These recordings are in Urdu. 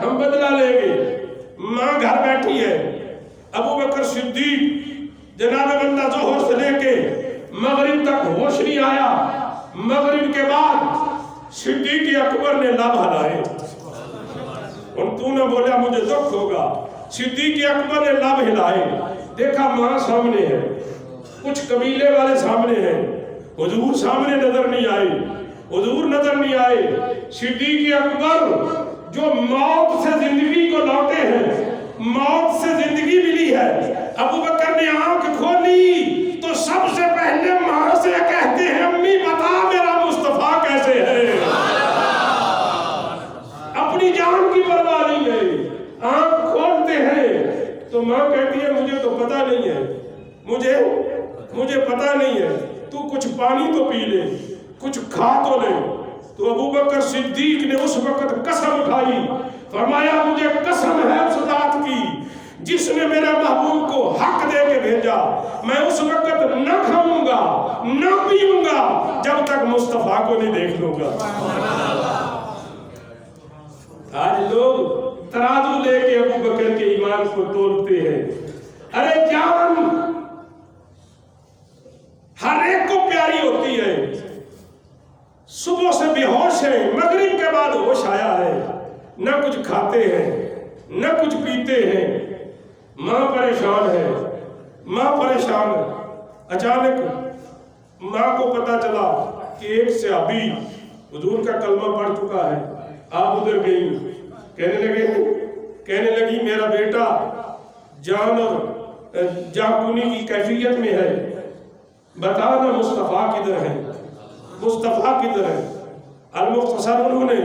ہم بدلہ لیں گے. ماں گھر بیٹھی ہے. ابو بکر صدیق جناب بندہ ظہر سے لے کے مغرب تک ہوش نہیں آیا. مغرب کے بعد صدیق اکبر نے لب ہلائے. اور تو نہ بولا مجھے دکھ ہوگا. صدیق اکبر نے لب ہلائے. دیکھا ماں سامنے ہے, کچھ قبیلے والے سامنے ہیں, حضور سامنے نظر نہیں آئے. حضور نظر نہیں آئے. صدیق اکبر جو موت سے زندگی کو لوٹے ہیں, موت سے زندگی ملی ہے, ابو بکر نے آنکھ کھولی تو سب سے پہلے ماں سے کہتے ہیں امی بتا میرا مصطفیٰ کیسے ہے. اپنی جان کی پرواہ نہیں ہے. آنکھ کھولتے ہیں تو ماں کہتی ہے مجھے تو پتہ نہیں ہے, مجھے پتہ نہیں ہے, تو کچھ پانی تو پی لے, کچھ کھا تو لے. تو ابو بکر صدیق نے اس وقت قسم کھائی, فرمایا مجھے قسم ہے اس ذات کی جس نے میرے محبوب کو حق دے کے بھیجا, میں اس وقت نہ کھاؤں گا نہ پیوں گا جب تک مصطفیٰ کو نہیں دیکھ لوں گا. آج لوگ ترازو لے کے ابو بکر کے ایمان کو تولتے ہیں. ارے جان ہر ایک کو پیاری ہوتی ہے. صبح سے بے ہوش ہے, مغرب کے بعد ہوش آیا ہے, نہ کچھ کھاتے ہیں نہ کچھ پیتے ہیں. ماں پریشان ہے, ماں پریشان ہے. اچانک ماں کو پتا چلا کہ ایک صحابی حضور کا کلمہ پڑھ چکا ہے. آپ ادھر گئی, کہنے لگی میرا بیٹا جان اور جاکونی کی کیفیت میں ہے, بتانا مصطفیٰ کدھر ہے, مصطفیٰ کدھر ہے. المختصر انہوں نے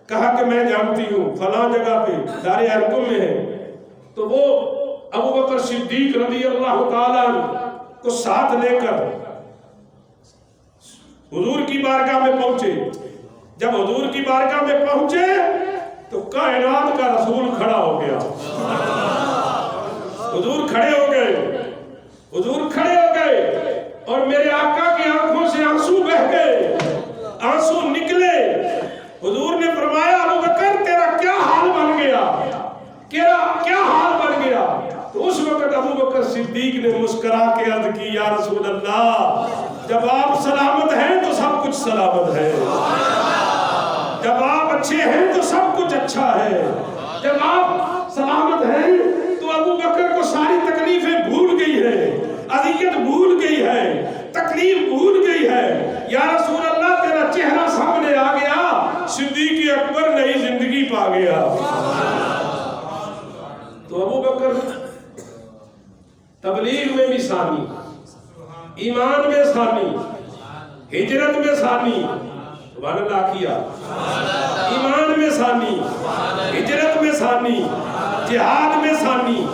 کہا کہ میں جانتی ہوں فلاں جگہ پہ دار ارقم میں ہے. تو وہ ابو بکر صدیق رضی اللہ تعالیٰ کو ساتھ لے کر حضور کی بارگاہ میں پہنچے. جب حضور کی بارگاہ میں پہنچے تو کائنات کا رسول کھڑا ہو گیا. حضور کھڑے ہو گئے, حضور کھڑے ہو گئے اور میرے آقا کی آنکھوں سے آنسو بہ گئے, آنسو نکلے. حضور نے فرمایا ابو بکر تیرا کیا حال بن گیا, کیا حال بن گیا. تو اس وقت ابو بکر صدیق نے مسکرا کے عرض کی یا رسول اللہ جب آپ سلامت ہیں تو سب کچھ سلامت ہے, جب آپ اچھے ہیں تو سب کچھ اچھا ہے, جب آپ سلامت ہیں تو ابو بکر کو ساری تکلیفیں بھول گئی ہے, اذیت بھول گئی ہے, تکلیف بھول گئی ہے. یا رسول اللہ تیرا چہرہ سامنے آ گیا, صدیق اکبر نئی زندگی پا گیا. تو ابو بکر تبلیغ میں بھی ثانی, ایمان میں ثانی, ہجرت میں ثانی, سبحان اللہ کیا, ایمان میں ثانی, ہجرت میں ثانی, جہاد میں ثانی,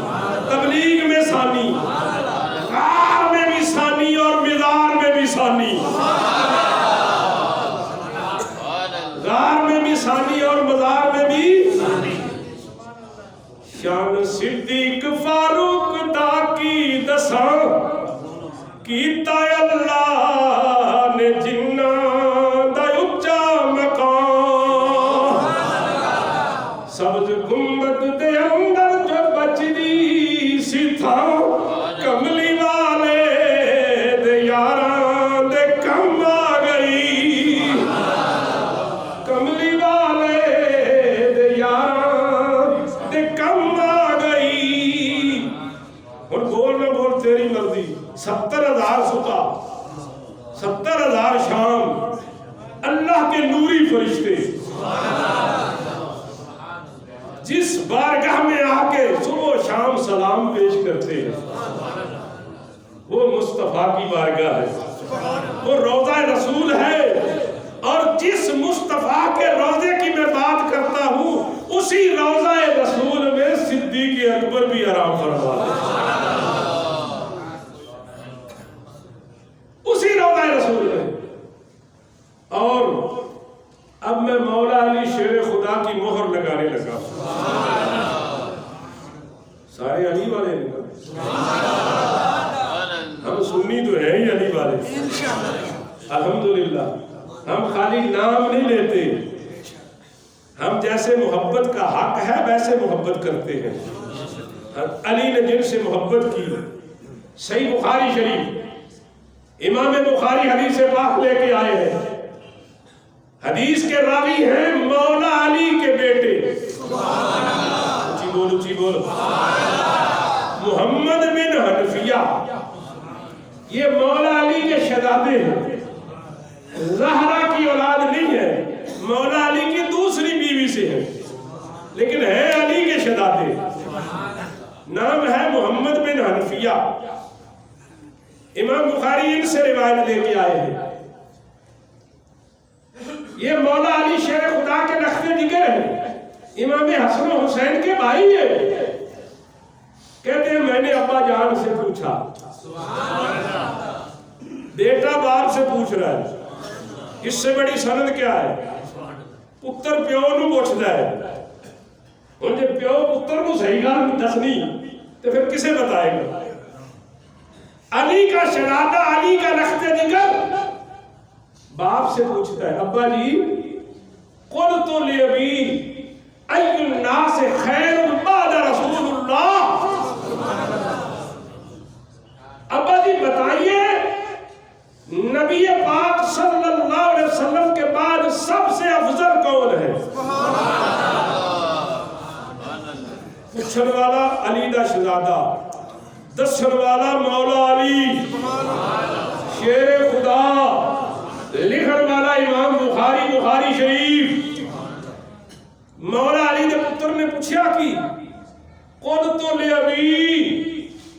تبلیغ میں ثانی, غار میں بھی ثانی اور مزار میں بھی ثانی, غار میں بھی ثانی اور مزار میں بھی ثانی. شان صدیق فاروق دا کی دساں کیتا اللہ نے جنہ دا اچا مقام, سبز گنبد دے اندر جو بچدی سی تھا کملی والے دے یاراں دے کم آ گئی, کملی والے دے یاراں دے کم آ گئی. اور بول نہ بول تیری مرضی. 70,000 صبح, 70,000 شام, اللہ کے نوری فرشتے جس بارگاہ میں آ کے صبح و شام سلام پیش کرتے ہیں وہ مصطفیٰ کی بارگاہ ہے, وہ روضہ رسول ہے. اور جس مصطفیٰ کے روضے کی میں بات کرتا ہوں اسی روضہ رسول میں صدیق اکبر بھی آرام فرما ہے, اسی روضہ رسول میں. اور اب میں مولا علی شیر خدا کی مہر لگانے لگا. سارے علی والے لگا, ہم سنی تو ہیں ہی علی والے الحمدللہ. ہم خالی نام نہیں لیتے, ہم جیسے محبت کا حق ہے ویسے محبت کرتے ہیں. علی نے جن سے محبت کی. صحیح بخاری شریف امام بخاری حدیث پاک لے کے آئے ہیں. حدیث کے راوی ہیں مولا علی کے بیٹے. اونچی بولو محمد بن حنفیہ. یہ مولا علی کے شہزادے ہیں. زہرا کی اولاد نہیں ہے, مولا علی کی دوسری بیوی سے ہے, لیکن ہے علی کے شہزادے. نام ہے محمد بن حنفیہ. امام بخاری ان سے روایت لے کے آئے ہیں. یہ مولا علی شیر خدا کے نخل جگر ہیں, امام حسن و حسین کے بھائی ہیں. کہتے ہیں میں نے ابا جان سے پوچھا, بیٹا باپ سے پوچھ رہا ہے, اس سے بڑی سند کیا ہے؟ پتر پیو نو پوچھتا ہے. اور جب پیو پتر کو صحیح گل دسنی تو پھر کسے بتائے گا؟ علی کا شہزادہ, علی کا لخت جگر باپ سے پوچھتا ہے, ابا جی قلت لابی ای الناس خیر بعد رسول اللہ. ابا جی بتائیے نبی پاک صلی اللہ علیہ وسلم کے بعد سب سے افضل کون ہے؟ پوچھن والا علی دا شہزادہ, دسن والا مولا علی شیر خدا, لکھن والا امام بخاری بخاری شریف. مولا علی نے پتر نے پوچھا کی قلت لابی,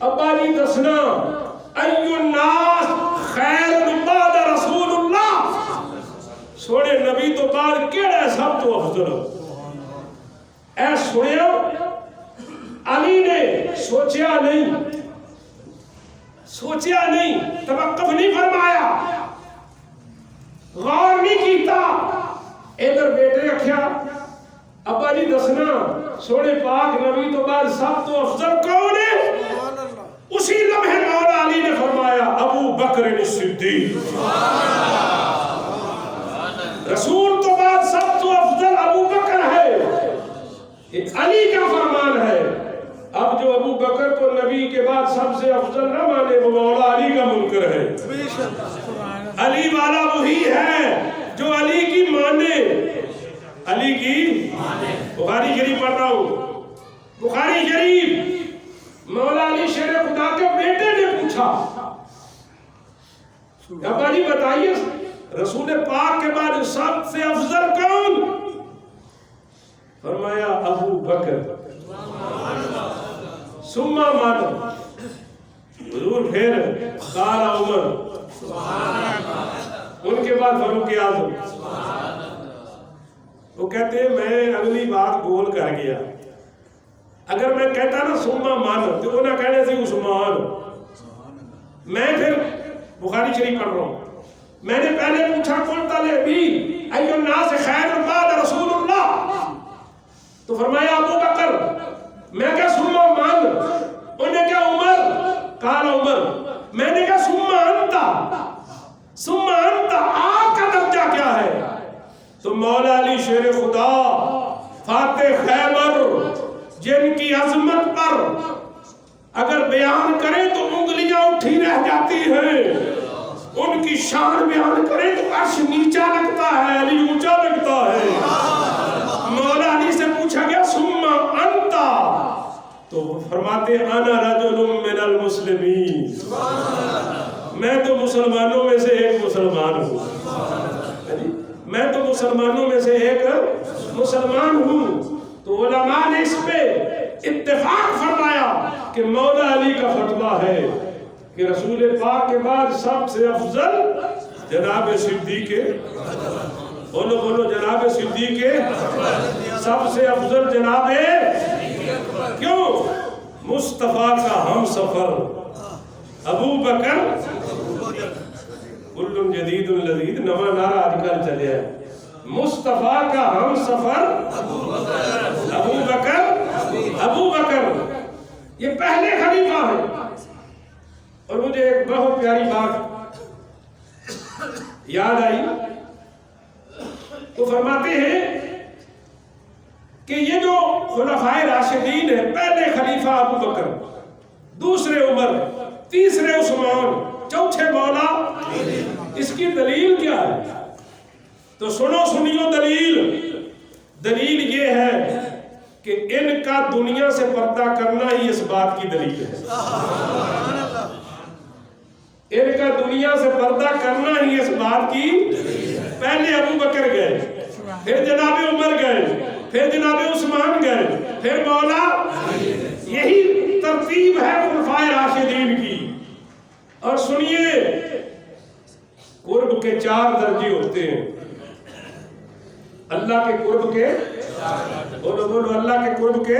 ابا جی دسنا ای الناس خیر بعد رسول اللہ, سونے نبی تو بعد کیڑا ہے سب تو افضل؟ اے سنیا, علی نے سوچیا نہیں, توقف نہیں فرمایا, غور نہیں کیتا. ادھر بیٹے رکھیا, ابا جی دسنا سونے پاک نبی تو بعد سب تو افضل کون ہے؟ اسی لمحے مولا علی نے فرمایا ابو بکر صدیق. رسول تو بعد سب تو افضل ابو بکر ہے, یہ علی کا فرمان ہے. اب جو ابو بکر کو نبی کے بعد سب سے افضل نہ مانے وہ مولا علی کا منکر ہے. علی والا وہی ہے جو علی کی مانے, علی کی. بخاری شریف پڑھ رہا ہوں, بخاری شریف. مولا علی شیر خدا کے بیٹے نے پوچھا, ابا جی بتائیے رسول پاک کے بعد سب سے افضل کون؟ فرمایا ابو بکر. ثم من, حضور پھر قال عمر, ان کے بعد فاروق اعظم. وہ کہتے ہیں میں اگلی بات بول کر گیا, اگر میں کہتا نا ثم من تو وہ نہ کہنے سے عثمان. میں پھر بخاری شریف پڑھ رہا ہوں, میں نے پہلے پوچھا قلت لابی ای الناس خیر بعد رسول اللہ, تو فرمایا ابو بکر. میں کہا ثم من, انہوں نے کہا عمر, قال عمر. میں نے کہا ثم انت, آپ کا درجہ کیا ہے؟ تو مولا علی شیر خدا فاتح خیبر جن کی عظمت پر اگر بیان کریں تو انگلیاں اٹھی رہ جاتی ہیں, ان کی شان بیان کریں تو عرش نیچا لگتا ہے, علی اونچا لگتا ہے. مولا علی سے پوچھا گیا ثم انت, تو فرماتے انا رجل من المسلمین, میں تو مسلمانوں میں سے ایک مسلمان ہوں. میں تو مسلمانوں میں سے ایک مسلمان ہوں. تو علماء نے اس پہ اتفاق فرمایا کہ مولا علی کا فتویٰ ہے کہ رسول پاک کے بعد سب سے افضل جناب صدیق. بولو جناب صدیق, سب سے افضل جناب. کیوں؟ مصطفیٰ کا ہم سفر ابو بکر. کل جدید لذید, نواں نعرہ آج کل چلے ہے, مصطفیٰ کا ہم سفر ابو بکر. یہ پہلے خلیفہ ہیں. اور مجھے ایک بہت پیاری بات یاد آئی. تو فرماتے ہیں کہ یہ جو خلفائے راشدین ہیں، پہلے خلیفہ ابو بکر، دوسرے عمر، تیسرے عثمان، چوتھے مولا، اس کی دلیل کیا ہے؟ تو سنو سنیو دلیل یہ ہے کہ ان کا دنیا سے پردہ کرنا ہی اس بات کی دلیل ہے۔ ان کا دنیا سے پردہ کرنا ہی اس بات کی، پہلے ابو بکر گئے، پھر جناب عمر گئے، پھر جناب عثمان گئے، پھر مولا، یہی ترتیب ہے خلفائے راشدین کی۔ اور سنیے، قرب کے 4 درجے ہوتے ہیں۔ اللہ کے قرب کے، بولو اللہ کے قرب کے،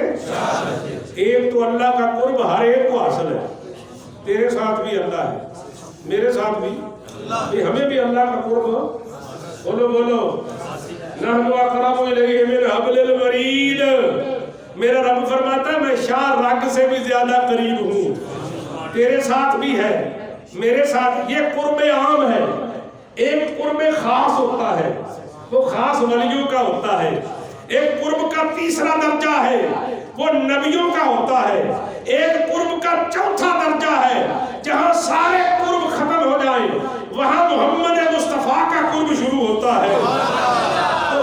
ایک تو اللہ کا قرب ہر ایک کو حاصل ہے۔ تیرے ساتھ بھی اللہ ہے، میرے ساتھ بھی، ہمیں بھی اللہ کا قرب ہو۔ بولو نحن اقرب الیہ من حبل الورید۔ میرا رب فرماتا ہے میں شاہ رگ سے بھی زیادہ قریب ہوں۔ تیرے ساتھ بھی ہے، میرے ساتھ۔ یہ قرب عام ہے، ایک قرب خاص ہوتا ہے، وہ خاص ولیوں کا ہوتا ہے۔ ایک قرب کا تیسرا درجہ ہے، وہ نبیوں کا ہوتا ہے۔ ایک قرب کا چوتھا درجہ ہے، جہاں سارے قرب ختم ہو جائیں وہاں محمد مصطفیٰ کا قرب شروع ہوتا ہے۔ تو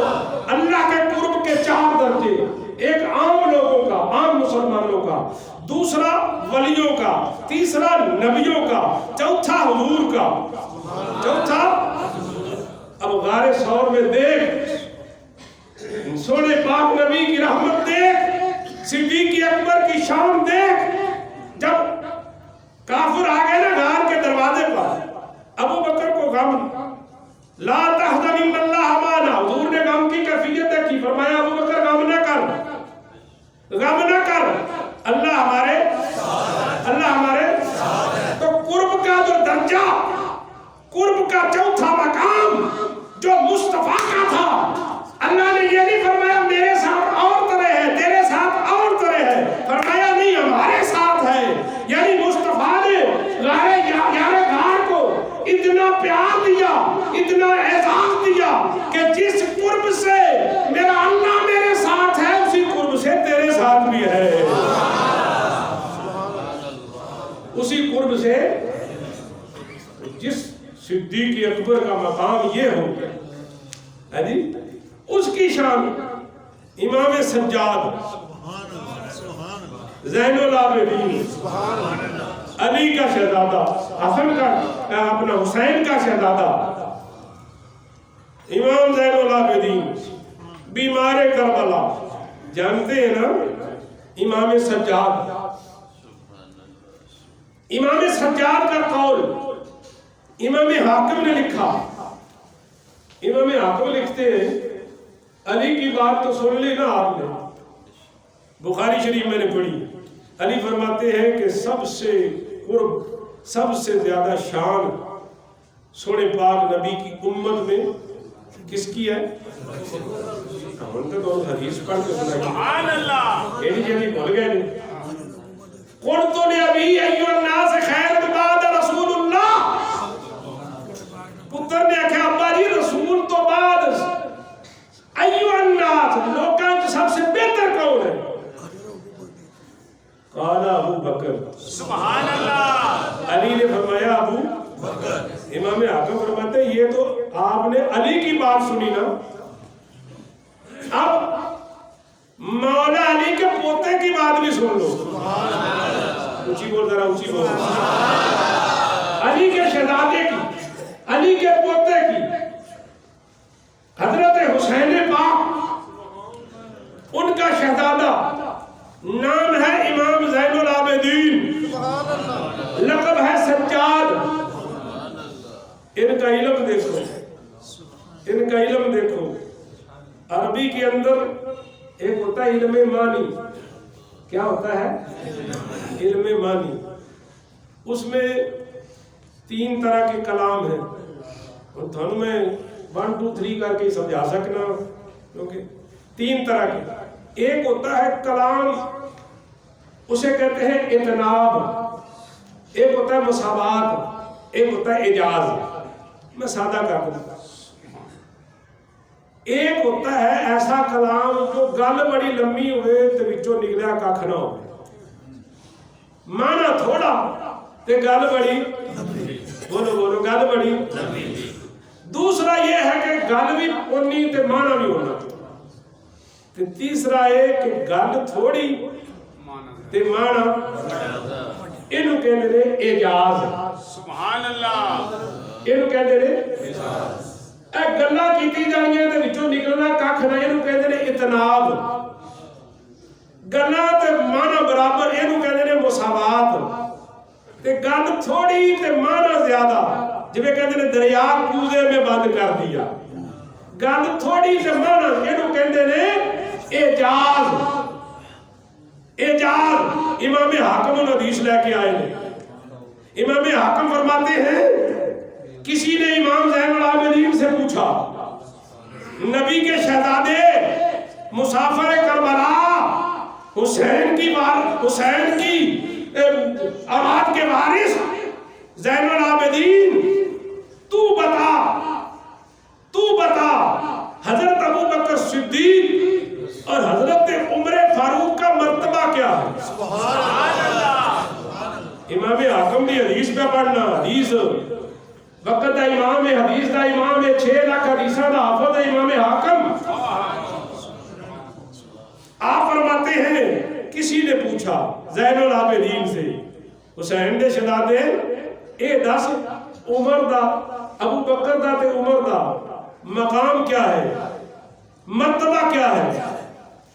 اللہ کے قرب کے 4 درجے، ایک عام لوگوں کا، عام مسلمانوں کا، دوسرا ولیوں کا، تیسرا نبیوں کا، چوتھا حضور کا، چوتھا۔ اب غار ثور میں دیکھ، سونے پاک نبی کی رحمت دیکھ، صدیق اکبر کی شان دیکھ۔ جب کافر آ گئے نا غار کے دروازے پر، ابو بکر کو غم، لا تحزن ان اللہ معنا، حضور نے غم کی کیفیت دیکھی، فرمایا ابو بکر غم نہ کر، غم نہ کر، اللہ ہمارے، اللہ ہمارے۔ تو قرب کا جو درجہ، قرب کا چوتھا مقام جو مصطفیٰ کا تھا، اللہ نے یہ نہیں فرمایا میرے ساتھ اور طرح ہے، تیرے ساتھ اور طرح ہے، فرمایا نہیں ہمارے ساتھ ہے۔ یعنی مصطفیٰ نے غار کو اتنا پیار دیا، اتنا اعزاز دیا کہ جس قرب سے میرا اللہ میرے ساتھ ہے، اسی قرب سے تیرے ساتھ بھی ہے، اسی قرب سے۔ جس صدیق اکبر کا مقام یہ ہو ہے جی، اس کی شان امام سجاد، زین العابدین، علی کا شہزادہ، حسن کا، اپنا حسین کا شہزادہ، امام زین العابدین، بیمار کربلا، جانتے ہیں نا امام سجاد۔ امام سجاد کا قول امام حاکم نے لکھا۔ امام حاکم لکھتے ہیں، علی کی بات تو سن لی نا آپ نے، بخاری شریف میں نے پڑھی، علی فرماتے ہیں کہ سب سے قرب، سب سے زیادہ شان سونے پاک نبی کی امت میں کس کی ہے؟ ہم تو حدیث پڑھ کے سبحان اللہ، ایڈی جیدی بھول گئے نہیں۔ قلت لأبی ایو الناس خیر بعد رسول اللہ، پتر نے کہا ابا جی رسول تو بعد، ایو الناس لوکاں تو سب سے بہتر کون ہے؟ قال ابو بکر، سبحان اللہ، علی نے فرمایا ابو بکر۔ امام حاکم فرماتے ہیں یہ تو آپ نے علی کی بات سنی نا، اب مولا علی کے پوتے کی بات بھی سن لو۔ اونچی بول، ذرا اونچی بول۔ علی کے شہزادے کی، علی کے پوتے کی، حضرت حسین پاک، ان کا شہزادہ نام ہے امام زین العابدین، لقب ہے سجاد۔ ان کا علم دیکھو، ان کا علم دیکھو۔ عربی کے اندر ایک ہوتا ہے علم معنی، کیا ہوتا ہے؟ علم معنی۔ اس میں 3 طرح کے کلام ہیں، اور دھن میں 1 2 3 کر کے سمجھا سکنا، کیونکہ 3 طرح کے۔ ایک ہوتا ہے کلام، اسے کہتے ہیں اتناب، ایک ہوتا ہے مساوات، ایک ہوتا ہے اعجاز۔ میں سادہ کر دوں، ایک ہوتا ہے ایسا کلام جو گل بڑی لمبی ہوئے تے وچوں نکلیا کھ نہ ہو، مانا تھوڑا تے گل بڑی، بولو بولو، گل بڑی۔ دوسرا یہ ہے کہ گل بھی اونی تے مانا بھی ہونا، تے تیسرا ہے کہ گل تھوڑی تے مانا، اینو کہندے نے اعجاز۔ سبحان اللہ، اینو کہندے نے اعجاز۔ اے گلاں کیتی جانیاں تے وچوں نکلنا کھ نہ، اینو کہندے نے اتناب۔ گلاں تے مانا برابر، اینو کہندے نے مساوات۔ تے گل تھوڑی تے مانا زیادہ، جویں کہندے نے دریا کوزے میں بند کر دیا۔ گل تھوڑی تے مانا، اینو کہندے نے اعجاز۔ اعجاز امام حاکم الحدیث لے کے آئے ہیں۔ امام حاکم فرماتے ہیں کسی نے امام زین العابدین سے پوچھا، نبی کے شہزادے مسافر کربلا حسین کی اولاد کے وارث زین العابدین، تو بتا حضرت ابو بکر صدیق اور حضرت عمر فاروق کا مرتبہ کیا ہے؟ سبحان اللہ۔ امام حاکم بھی حدیث پہ پڑھنا، حدیث وقت دا امام ہے، حدیث دا امام ہے، 6 لاکھ حدیثاں دا حافظ ہے امام حاکم۔ آپ فرماتے ہیں کسی نے پوچھا زین العابدین سے، حسین دے شہزادے اے دس عمر دا، ابو بکر دا تے عمر دا مقام کیا ہے، مرتبہ کیا ہے؟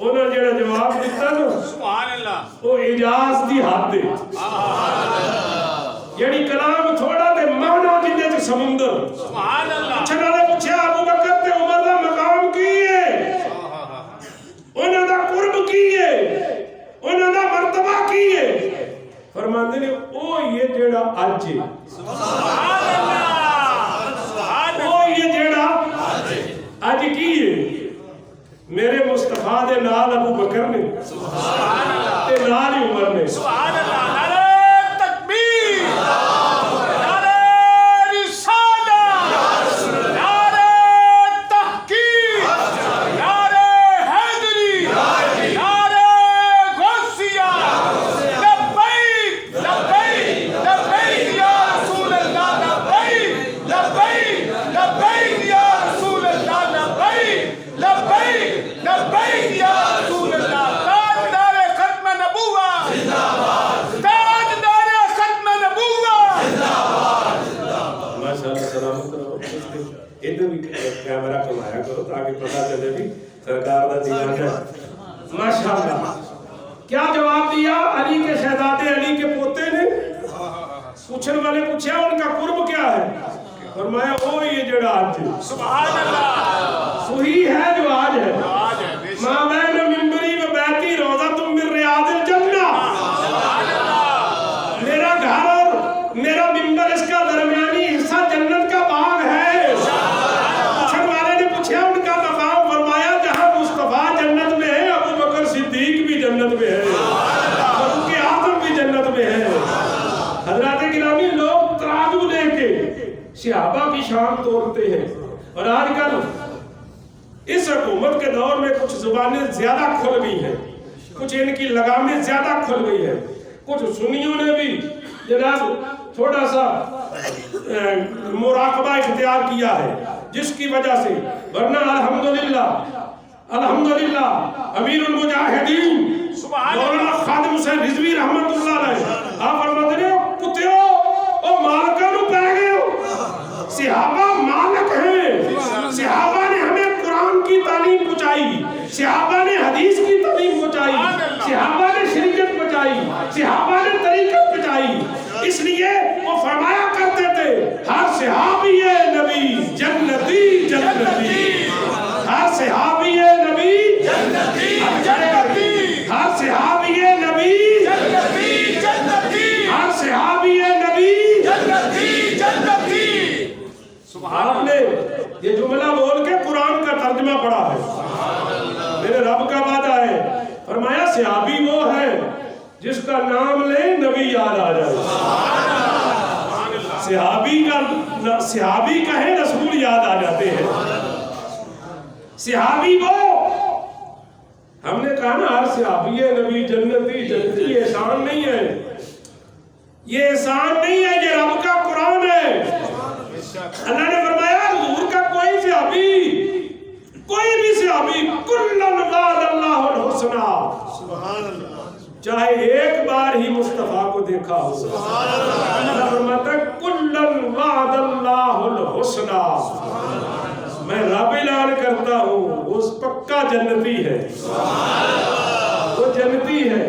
انہوں نے جڑا جواب دیتا نا، سبحان اللہ، وہ اعجاز دی حد ہے۔ یعنی کلام تھوڑا تے معنی جندے چ سمندر۔ سبحان اللہ۔ چھنا نے پوچھا ابو بکر تے عمر دا مقام کی ہے، انہاں دا قرب کی ہے، انہاں دا مرتبہ کی ہے؟ فرماندے نے او یہ جڑا اج ہے، سبحان اللہ، سبحان اللہ، او یہ جڑا اج کی ہے، میرے مصطفیٰ دے نال ابو بکر نے، سبحان اللہ، تے نال ہی عمر نے۔ سبحان اللہ، نعرہ تکبیر، نعرہ رسالت، نعرہ تحقیق، نعرہ حیدری، نعرہ غوثیہ، لبیک لبیک لبیک یا رسول اللہ، لبیک لبیک لبیک یا رسول اللہ، لبیک لبیک لبیک یا رسول اللہ۔ تاجدار ختم نبوت زندہ باد، تاجدار ختم نبوت زندہ باد۔ ماشاءاللہ، سلامت رہو۔ ادھر بھی کیمرہ کمایا کرو تاکہ پتہ چلے بھی سرکار دا دیوان ہے۔ ماشاءاللہ، کیا جواب دیا علی کے شہزادے، علی کے پوتے نے؟ پوچھنے والے پوچھا ان کا قرب کیا ہے؟ فرمایا او یہ جڑا آج ہے۔ سبحان اللہ، صحیح ہے جو آج ہے۔ آج ہے بے شک۔ ما بین منبری و بیتی روضۃ من ریاض الجنہ۔ میرا گھر اور میرا منبر، اس کا درمیانی حصہ جنت کا باغ ہے۔ پوچھنے والے نے پوچھا ان کا مقام، فرمایا جہاں مصطفیٰ جنت میں ہے، ابو بکر صدیق بھی جنت میں ہے، فاروق اعظم بھی جنت میں ہے۔ حضرات گرامی، لوگ ترازو لے کے صحابہ کی شان توڑتے ہیں، اور آج کل اس حکومت کے دور میں کچھ زبانیں زیادہ کھل گئی ہیں، کچھ ان کی لگامیں زیادہ کھل گئی ہیں، کچھ سنیوں نے بھی جناب تھوڑا سا مراقبہ اختیار کیا ہے، جس کی وجہ سے، ورنہ الحمدللہ امیر المجاہدین مولانا خادم حسین رضوی رحمت اللہ علیہ آپ فرماتے ہیں کتےو او مالکاں نو پے گئے ہو، صحابہ مالک ہیں، صحابہ نے ہمیں قرآن کی تعلیم پہنچائی، صحابہ نے حدیث کی تعلیم پہنچائی، صحابہ نے شریعت پہنچائی، صحابہ نے طریقت پہنچائی، اس لیے وہ فرمایا کرتے تھے ہر صحابی نبی جنتی جنتی، ہر صحابی نبی جنتی جنتی، ہر صحابی نبی جنتی جنتی، ہر صحابی نبی جنتی جنتی۔ آپ نے یہ جملہ بول کے قرآن کا ترجمہ پڑھا ہے، میرے رب کا وعدہ ہے، فرمایا صحابی وہ ہے جس کا نام لے نبی یاد آ جائے، صحابی کہیں رسول یاد آ جاتے ہیں۔ صحابی وہ، ہم نے کہا نا ہر صحابی نبی جنتی جنتی، یہ احسان نہیں ہے، یہ احسان نہیں ہے، یہ رب کا قرآن ہے۔ اللہ نے فرمایا حضور کا کوئی صحابی، کوئی بھی صحابی، کلن وعد اللہ الحسنہ، چاہے ایک بار ہی مصطفیٰ کو دیکھا ہو، اللہ فرماتا ہے کلن وعد اللہ الحسنہ، میں رب اعلان کرتا ہوں وہ پکا جنتی ہے، وہ جنتی ہے۔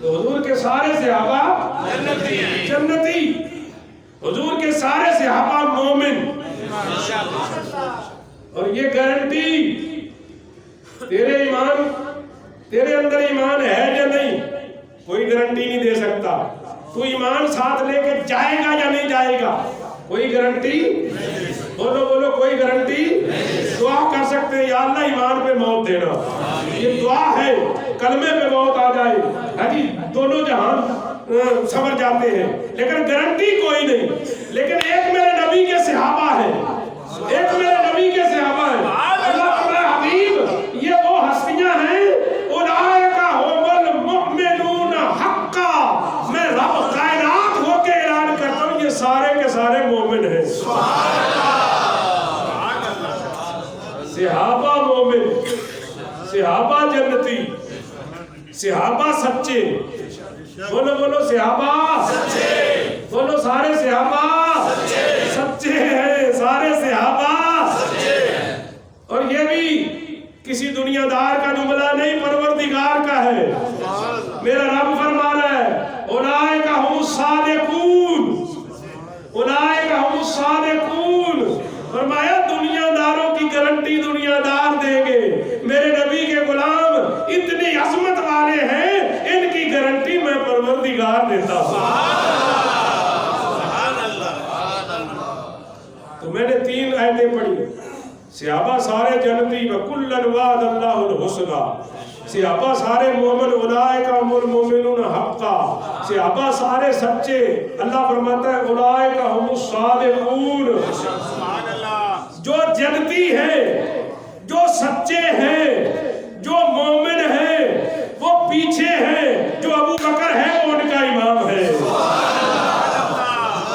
تو حضور کے سارے صحابہ جنتی، حضور کے سارے صحابہ مومن، اور یہ گارنٹی تیرے ایمان، تیرے اندر ایمان ہے یا نہیں، کوئی گارنٹی نہیں دے سکتا۔ تو ایمان ساتھ لے کے جائے گا یا نہیں جائے گا، کوئی گارنٹی، بولو بولو، کوئی گارنٹی۔ دعا کر سکتے ہیں یا اللہ ایمان پہ موت دینا، یہ دعا ہے، کلمے پہ موت آ جائے، ہاں جی دونوں جہان سمجھ جاتے ہیں، لیکن گارنٹی کوئی نہیں۔ لیکن ایک میرے نبی کے صحابہ ہیں، ایک میرے نبی کے صحابہ ہیں، اللہ فرمایا حبیب یہ وہ ہستیاں ہیں، اولئک هم المؤمنون حقا، میں رب کائنات ہو کے اعلان کرتا ہوں یہ سارے کے سارے مومن ہیں۔ صحابہ مومن، صحابہ جنتی، صحابہ سچے، بولو بولو صحابہ سچے، بولو سارے صحابہ سچے ہیں، سارے صحابہ سچے۔ اور یہ بھی کسی دنیا دار کا جملہ نہیں، پروردگار کا ہے۔ میرا رب فرما رہا ہے اولئک هم الصادقون، اولئک هم الصادقون، فرمایا دنیا داروں کی گارنٹی دنیا دار دیں گے، میرے نبی کے غلام اتنی عظمت والے ہیں، ان کی گارنٹی میں پروردگار دیتا ہوں۔ تو میں نے 3 آیتیں پڑھی، صحابہ سارے جنتی، وَكُلًّا وَعَدَ اللَّهُ الْحُسْنَىٰ، صحابہ سارے مومن، اولئک هم المؤمنون حقا، صحابہ سارے سچے، اللہ فرماتا ہے اولئک هم الصادقون، جو جنتی ہیں، جو سچے ہیں، جو مومن ہیں، وہ پیچھے ہیں، جو ابو بکر ہے وہ ان کا امام ہے۔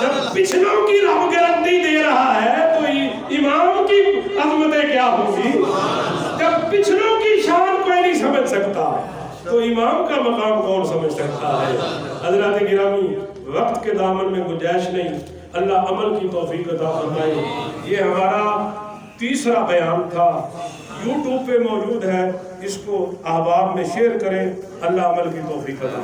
جب پچھلوں کی رب گارنٹی دے رہا ہے تو امام کی عظمتیں کیا ہوگی؟ جب پچھلوں کی شان کوئی نہیں سمجھ سکتا تو امام کا مقام کون سمجھ سکتا ہے؟ حضرات گرامی، وقت کے دامن میں گنجائش نہیں، اللہ عمل کی توفیق عطا فرمائے۔ یہ ہمارا تیسرا بیان تھا، یوٹیوب پہ موجود ہے، اس کو احباب میں شیئر کریں، اللہ عمل کی توفیق عطا